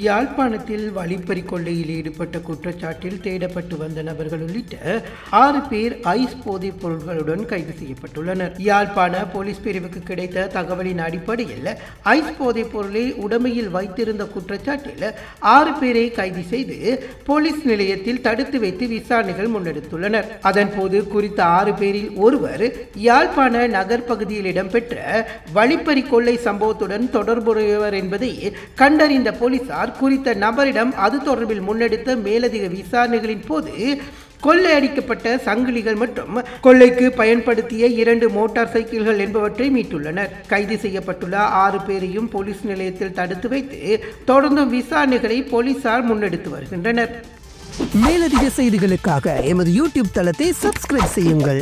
யாழ்ப்பாணத்தில் வழிப்பறி கொள்ளையில் ஈடுபட்ட குற்றச்சாட்டில் தேடப்பட்டு வந்த நபர்கள் உள்ளிட்ட 6 பேர் ஐஸ் போதைப் பொருட்களுடன் கைது செய்யப்பட்டுள்ளனர். யாழ்ப்பாண போலீஸ் பிரிவுக்கு கிடைத்த தகவலின் அடிப்படையில் ஐஸ் போதைப் பொருளை உடமையில் வைத்திருந்த குற்றச்சாட்டில் 6 பேரை கைது செய்து போலீஸ் நிலையத்தில் தடுத்து வைத்து விசாரணைகள் முன்னெடுத்துள்ளனர். அதன்போது குறித்த 6 பேரில் ஒருவர் யாழ்ப்பாண நகர் பகுதியில் இடம்பெற்ற வழிப்பறி கொள்ளை சம்பவத்துடன் தொடர்புடையவர் என்பதை கண்டறிந்த போலீசார் குறித்த நபரிடம் அது தொடர்பில் முன்னெடுத்த மேலதிக விசாரணைகளின் போது கொள்ளையடிக்கப்பட்ட சங்கிலிகள் மற்றும் கொள்ளைக்கு பயன்படுத்திய 2 மோட்டார் சைக்கிள்கள் என்பவற்றை மீட்டுள்ளனர். கைது செய்யப்பட்டுள்ள 6 பேரையும் போலீஸ் நிலையத்தில் தடுத்து வைத்து தொடர்ந்தும் விசாரணைகளை போலீசார் முன்னெடுத்து வருகின்றனர். மேலதிக செய்திகளுக்காக எமது யூடியூப் தளத்தை சப்ஸ்கிரைப் செய்யுங்கள்.